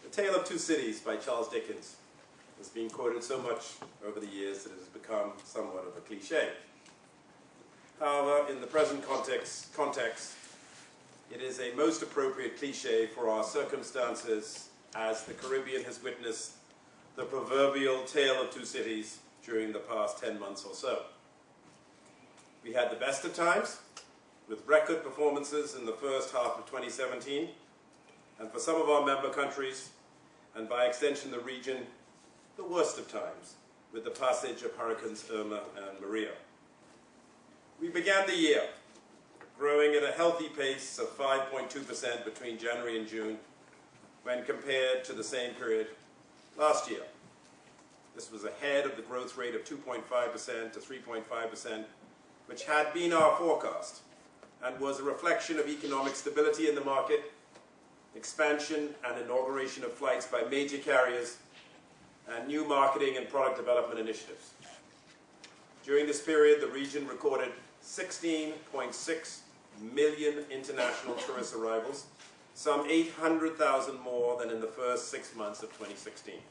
The Tale of Two Cities by Charles Dickens has been quoted so much over the years that it has become somewhat of a cliche. However, in the present context, it is a most appropriate cliche for our circumstances as the Caribbean has witnessed the proverbial tale of two cities during the past 10 months or so. We had the best of times, with record performances in the first half of 2017, and for some of our member countries, and by extension the region, the worst of times, with the passage of Hurricanes Irma and Maria. We began the year growing at a healthy pace of 5.2% between January and June when compared to the same period last year. This was ahead of the growth rate of 2.5% to 3.5%, which had been our forecast and was a reflection of economic stability in the market, expansion and inauguration of flights by major carriers, and new marketing and product development initiatives. During this period, the region recorded 16.6 million international tourist arrivals, some 800,000 more than in the first 6 months of 2016.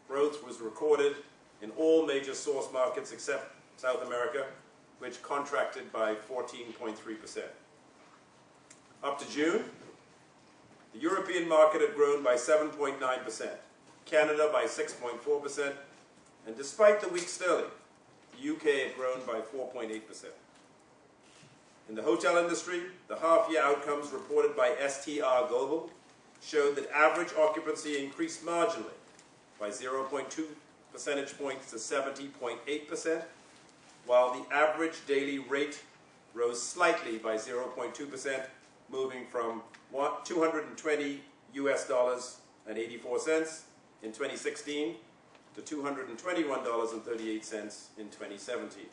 Growth was recorded in all major source markets except South America, which contracted by 14.3%. Up to June, the European market had grown by 7.9%, Canada by 6.4%, and despite the weak sterling, the UK had grown by 4.8%. In the hotel industry, the half-year outcomes reported by STR Global showed that average occupancy increased marginally by 0.2 percentage points to 70.8%, while the average daily rate rose slightly by 0.2%, moving from $220 US.84 in 2016 to $221.38 in 2017.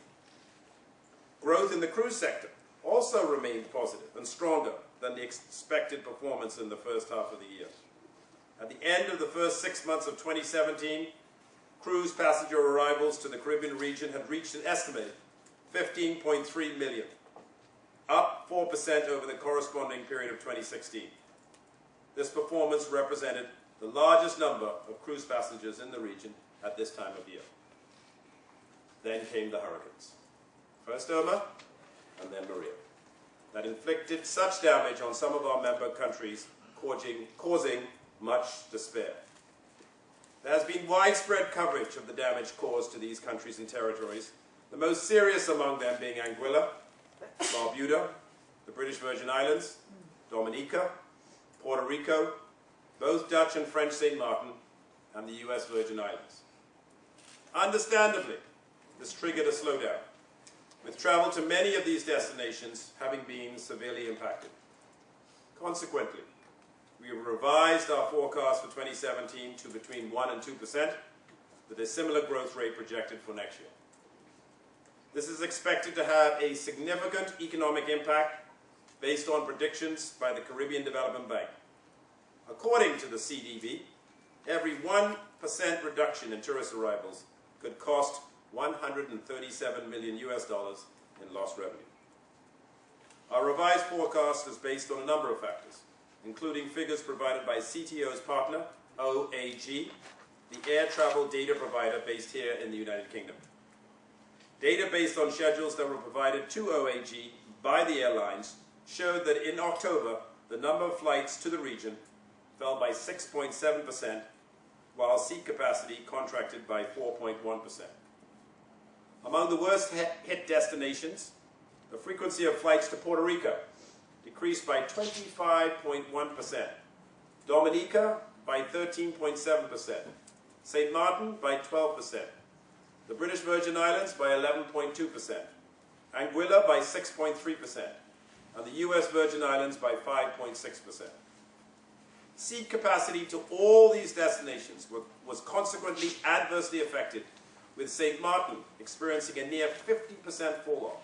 Growth in the cruise sector also remained positive and stronger than the expected performance in the first half of the year. At the end of the first 6 months of 2017, cruise passenger arrivals to the Caribbean region had reached an estimated 15.3 million, up 4% over the corresponding period of 2016. This performance represented the largest number of cruise passengers in the region at this time of year. Then came the hurricanes. First Irma, and then Maria, that inflicted such damage on some of our member countries, causing much despair. There has been widespread coverage of the damage caused to these countries and territories, the most serious among them being Anguilla, Barbuda, the British Virgin Islands, Dominica, Puerto Rico, both Dutch and French St. Martin, and the US Virgin Islands. Understandably, this triggered a slowdown, with travel to many of these destinations having been severely impacted. Consequently, we revised our forecast for 2017 to between 1% and 2%, with a similar growth rate projected for next year. This is expected to have a significant economic impact based on predictions by the Caribbean Development Bank. According to the CDB, every 1% reduction in tourist arrivals could cost $137 million US in lost revenue. Our revised forecast is based on a number of factors, including figures provided by CTO's partner, OAG, the air travel data provider based here in the United Kingdom. Data based on schedules that were provided to OAG by the airlines showed that in October, the number of flights to the region fell by 6.7%, while seat capacity contracted by 4.1%. Among the worst hit destinations, the frequency of flights to Puerto Rico decreased by 25.1%, Dominica by 13.7%, St. Martin by 12%, the British Virgin Islands by 11.2%, Anguilla by 6.3%, and the US Virgin Islands by 5.6%. Seat capacity to all these destinations was consequently adversely affected, with St. Martin experiencing a near 50% fall-off.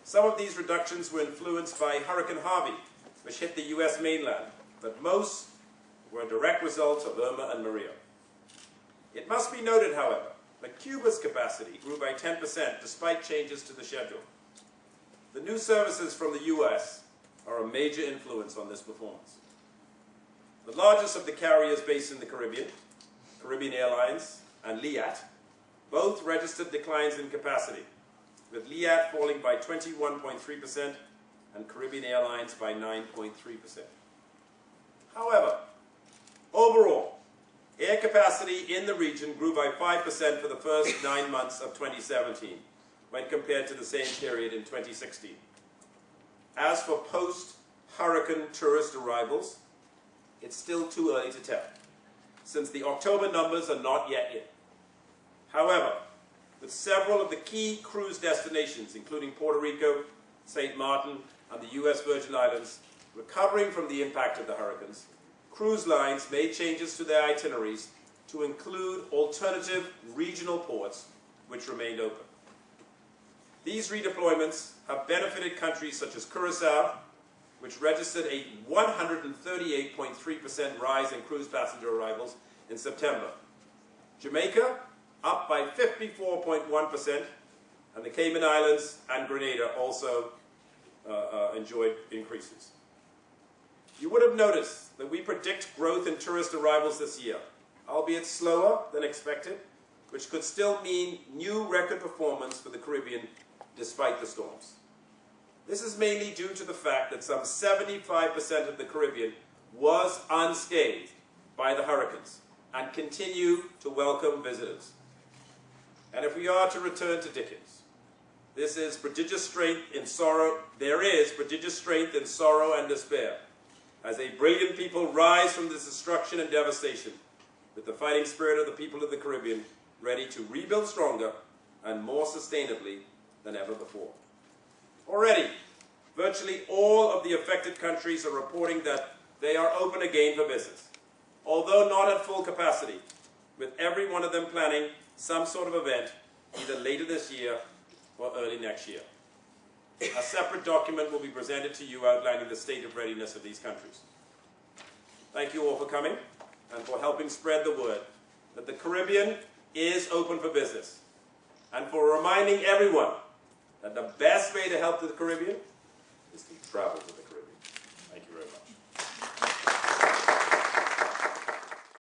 Some of these reductions were influenced by Hurricane Harvey, which hit the US mainland, but most were a direct result of Irma and Maria. It must be noted, however, that Cuba's capacity grew by 10% despite changes to the schedule. The new services from the US are a major influence on this performance. The largest of the carriers based in the Caribbean, Caribbean Airlines and Liat, both registered declines in capacity, with Liat falling by 21.3% and Caribbean Airlines by 9.3%. However, overall, air capacity in the region grew by 5% for the first 9 months of 2017 when compared to the same period in 2016. As for post-hurricane tourist arrivals, it's still too early to tell, since the October numbers are not yet in. However, with several of the key cruise destinations, including Puerto Rico, St. Martin, and the U.S. Virgin Islands, recovering from the impact of the hurricanes, cruise lines made changes to their itineraries to include alternative regional ports which remained open. These redeployments have benefited countries such as Curacao, which registered a 138.3% rise in cruise passenger arrivals in September. Jamaica, up by 54.1%, and the Cayman Islands and Grenada also enjoyed increases. You would have noticed that we predict growth in tourist arrivals this year, albeit slower than expected, which could still mean new record performance for the Caribbean despite the storms. This is mainly due to the fact that some 75% of the Caribbean was unscathed by the hurricanes and continue to welcome visitors. And if we are to return to Dickens, this is prodigious strength in sorrow. There is prodigious strength in sorrow and despair, as a brilliant people rise from this destruction and devastation, with the fighting spirit of the people of the Caribbean ready to rebuild stronger and more sustainably than ever before. Already, virtually all of the affected countries are reporting that they are open again for business, although not at full capacity, with every one of them planning some sort of event either later this year or early next year. A separate document will be presented to you outlining the state of readiness of these countries. Thank you all for coming and for helping spread the word that the Caribbean is open for business, and for reminding everyone that the best way to help the Caribbean is to travel to the Caribbean.